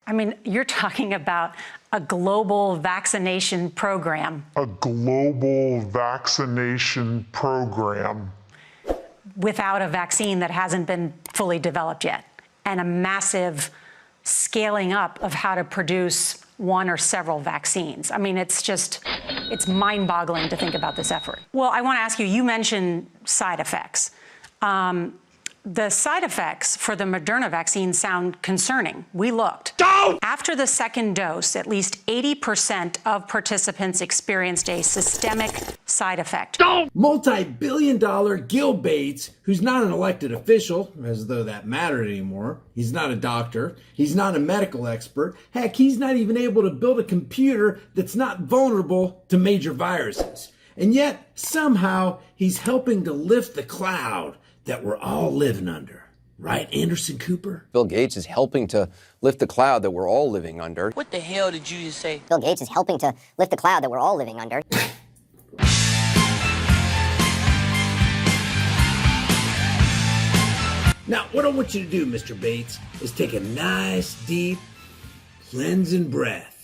I mean, you're talking about a global vaccination program. A global vaccination program. Without a vaccine that hasn't been fully developed yet, and a massive scaling up of how to produce one or several vaccines. I mean, it's mind-boggling to think about this effort. Well, I want to ask you, you mentioned side effects. The side effects for the Moderna vaccine sound concerning. We looked. Don't! After the second dose, at least 80% of participants experienced a systemic side effect. Don't! Multi-billion-dollar Gil Bates, who's not an elected official, as though that mattered anymore. He's not a doctor. He's not a medical expert. Heck, he's not even able to build a computer that's not vulnerable to major viruses. And yet, somehow, he's helping to lift the cloud that we're all living under. Right, Anderson Cooper? Bill Gates is helping to lift the cloud that we're all living under. What the hell did you just say? Bill Gates is helping to lift the cloud that we're all living under. Now, what I want you to do, Mr. Bates, is take a nice, deep, cleansing breath.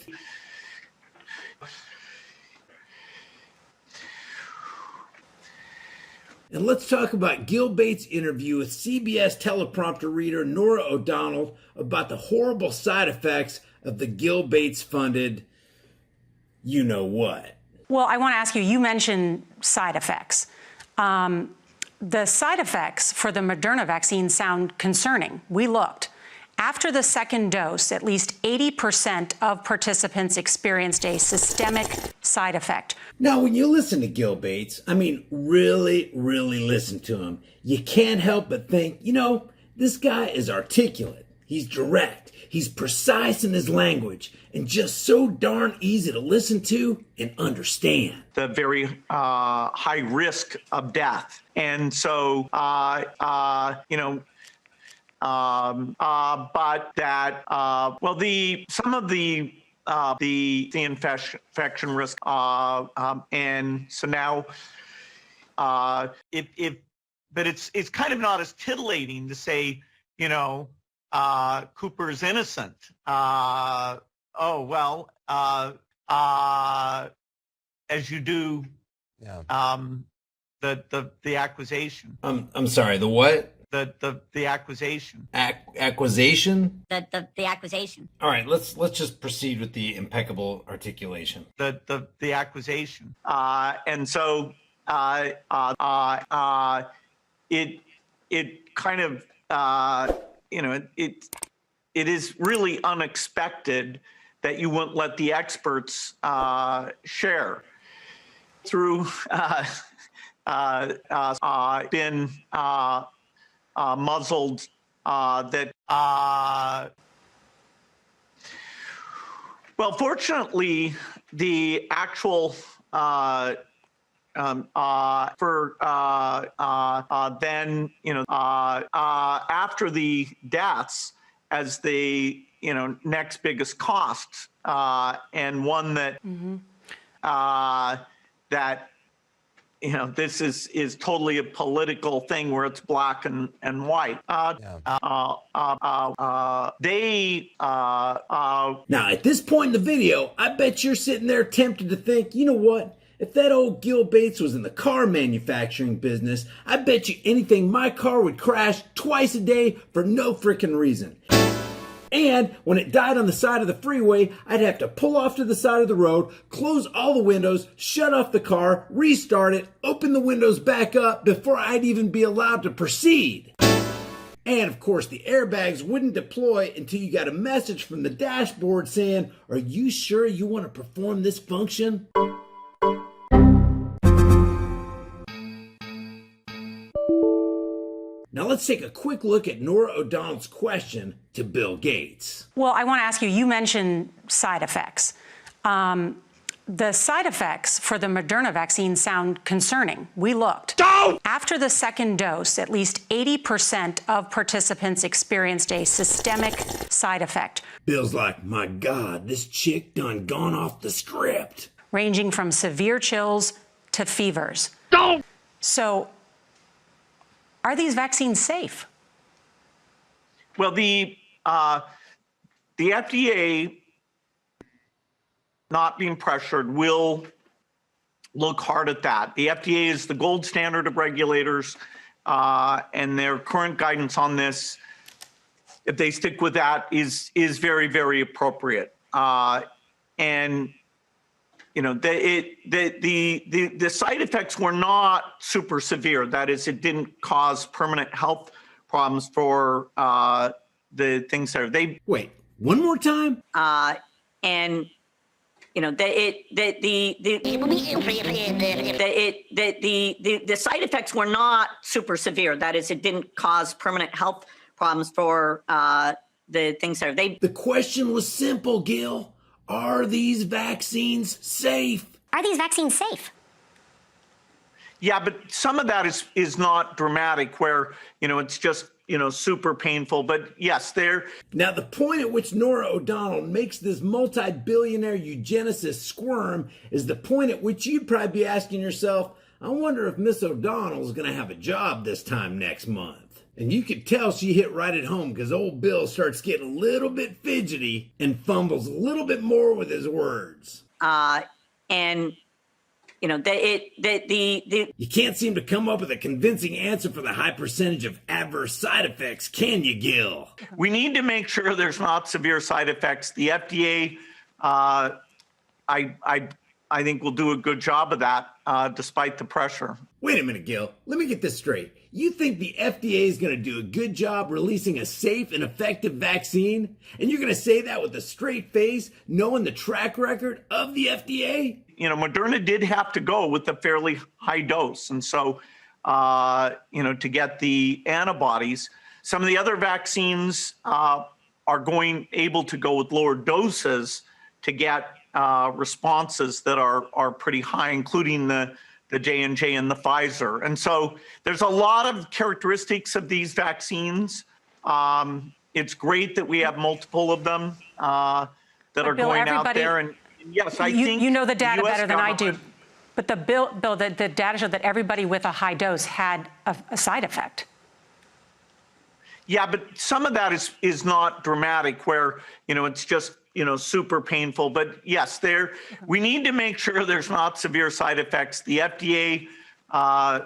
And let's talk about Gil Bates' interview with CBS teleprompter reader Norah O'Donnell about the horrible side effects of the Gil Bates-funded you-know-what. Well, I want to ask you, you mentioned side effects. The side effects for the Moderna vaccine sound concerning. We looked. After the second dose, at least 80% of participants experienced a systemic side effect. Now, when you listen to Gil Bates, I mean, really, really listen to him, you can't help but think, you know, this guy is articulate, he's direct, he's precise in his language, and just so darn easy to listen to and understand. The very high risk of death. And so, you know, but that, well, some of the infection risk, and so now, but it's kind of not as titillating to say, you know, Cooper's innocent. Oh well, as you do, Yeah. The accusation. I'm sorry, the what? The accusation. Acquisition? The accusation. All right, let's just proceed with the impeccable articulation. The accusation. And so it kind of you know, it is really unexpected that you wouldn't let the experts share through been muzzled that well, fortunately the actual then, you know, after the deaths as the, you know, next biggest cost, and one that that, you know, this is totally a political thing where it's black and white. Now, at this point in the video, I bet you're sitting there tempted to think, you know what? If that old Gil Bates was in the car manufacturing business, I bet you anything my car would crash twice a day for no frickin' reason. And when it died on the side of the freeway, I'd have to pull off to the side of the road, close all the windows, shut off the car, restart it, open the windows back up before I'd even be allowed to proceed. And of course, the airbags wouldn't deploy until you got a message from the dashboard saying, "Are you sure you want to perform this function?" Now let's take a quick look at Norah O'Donnell's question to Bill Gates. Well, I want to ask you, you mentioned side effects. The side effects for the Moderna vaccine sound concerning. We looked. Don't! After the second dose, at least 80% of participants experienced a systemic side effect. Bill's like, my God, this chick done gone off the script. Ranging from severe chills to fevers. Don't! So, are these vaccines safe? Well, the FDA, not being pressured, will look hard at that. The FDA is the gold standard of regulators, and their current guidance on this, if they stick with that, is very, very appropriate. And you know, the side effects were not super severe. That is, it didn't cause permanent health problems for the things that are they. Wait, one more time? And you know, the side effects were not super severe. That is, it didn't cause permanent health problems for the things that are they. The question was simple, Gil. Are these vaccines safe? Are these vaccines safe? Yeah, but some of that is not dramatic, where, you know, it's just, you know, super painful. But yes, they're. Now, the point at which Norah O'Donnell makes this multi-billionaire eugenicist squirm is the point at which you'd probably be asking yourself, I wonder if Miss O'Donnell's going to have a job this time next month. And you could tell she hit right at home because old Bill starts getting a little bit fidgety and fumbles a little bit more with his words. And you know, You can't seem to come up with a convincing answer for the high percentage of adverse side effects, can you, Gil? We need to make sure there's not severe side effects. The FDA, I think, will do a good job of that, despite the pressure. Wait a minute, Gil. Let me get this straight. You think the FDA is going to do a good job releasing a safe and effective vaccine? And you're going to say that with a straight face, knowing the track record of the FDA? You know, Moderna did have to go with a fairly high dose. And so, you know, to get the antibodies, some of the other vaccines are able to go with lower doses to get responses that are pretty high, including the J&J and the Pfizer. And so there's a lot of characteristics of these vaccines. It's great that we have multiple of them that are Bill, going out there. And yes, I think you know the data US better than I do. government. But the data showed that everybody with a high dose had a side effect. Yeah, but some of that is not dramatic, where, you know, it's just, you know, super painful. But yes, we need to make sure there's not severe side effects. The FDA, I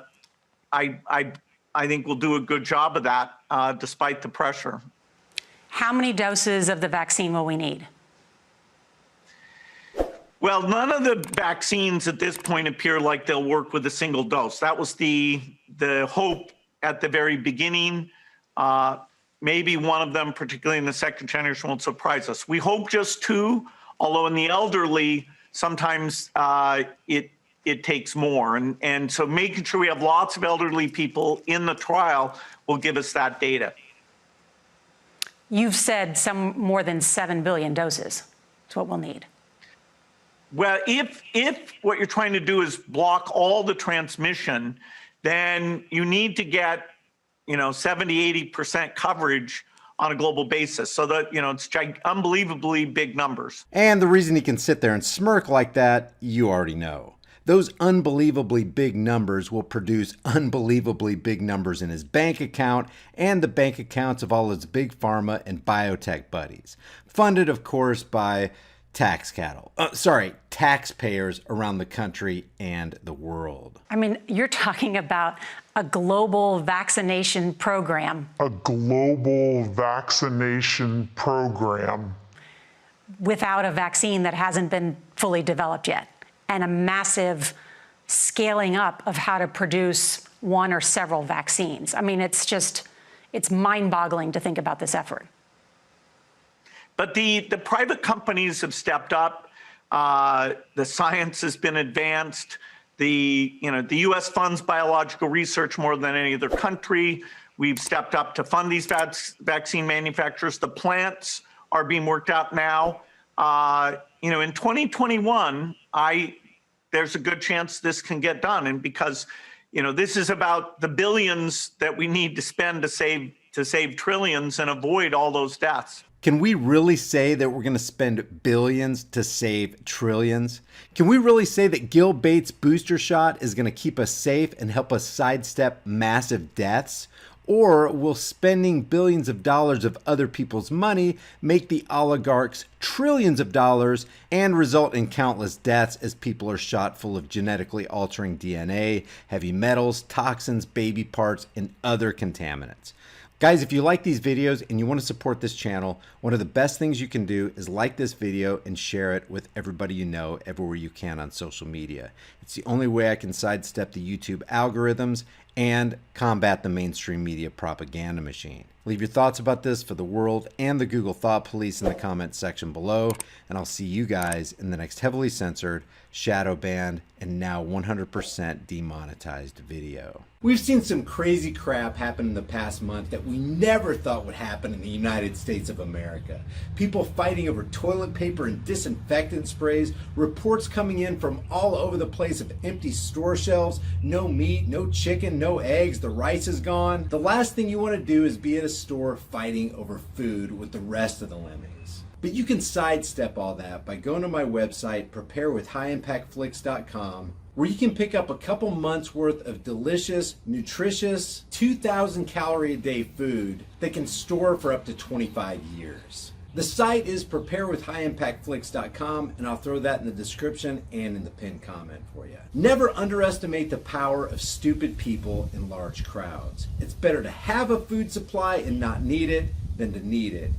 think, will do a good job of that, despite the pressure. How many doses of the vaccine will we need? Well, none of the vaccines at this point appear like they'll work with a single dose. That was the hope at the very beginning. Maybe one of them, particularly in the second generation, won't surprise us. We hope just 2, although in the elderly, sometimes it takes more. And so making sure we have lots of elderly people in the trial will give us that data. You've said some more than 7 billion doses. That's what we'll need. Well, if what you're trying to do is block all the transmission, then you need to get, you know, 70, 80% coverage on a global basis. So that, you know, it's unbelievably big numbers. And the reason he can sit there and smirk like that, you already know. Those unbelievably big numbers will produce unbelievably big numbers in his bank account and the bank accounts of all his big pharma and biotech buddies. Funded, of course, by taxpayers around the country and the world. I mean, you're talking about a global vaccination program. A global vaccination program. Without a vaccine that hasn't been fully developed yet, and a massive scaling up of how to produce one or several vaccines. I mean, it's mind-boggling to think about this effort. But the private companies have stepped up. The science has been advanced. The U.S. funds biological research more than any other country. We've stepped up to fund these vaccine manufacturers. The plants are being worked out now. You know, in 2021, there's a good chance this can get done, and because, you know, this is about the billions that we need to spend to save trillions and avoid all those deaths. Can we really say that we're going to spend billions to save trillions? Can we really say that Gil Bates' booster shot is going to keep us safe and help us sidestep massive deaths? Or will spending billions of dollars of other people's money make the oligarchs trillions of dollars and result in countless deaths as people are shot full of genetically altering DNA, heavy metals, toxins, baby parts, and other contaminants? Guys, if you like these videos and you want to support this channel, one of the best things you can do is like this video and share it with everybody you know everywhere you can on social media. It's the only way I can sidestep the YouTube algorithms and combat the mainstream media propaganda machine. Leave your thoughts about this for the world and the Google Thought Police in the comments section below, and I'll see you guys in the next heavily censored, shadow banned, and now 100% demonetized video. We've seen some crazy crap happen in the past month that we never thought would happen in the United States of America. People fighting over toilet paper and disinfectant sprays, reports coming in from all over the place of empty store shelves, no meat, no chicken, no eggs, the rice is gone. The last thing you want to do is be at a store fighting over food with the rest of the lemmings. But you can sidestep all that by going to my website, preparewithhighimpactflix.com, where you can pick up a couple months worth of delicious, nutritious, 2,000 calorie a day food that can store for up to 25 years. The site is preparewithhighimpactflix.com, and I'll throw that in the description and in the pinned comment for you. Never underestimate the power of stupid people in large crowds. It's better to have a food supply and not need it than to need it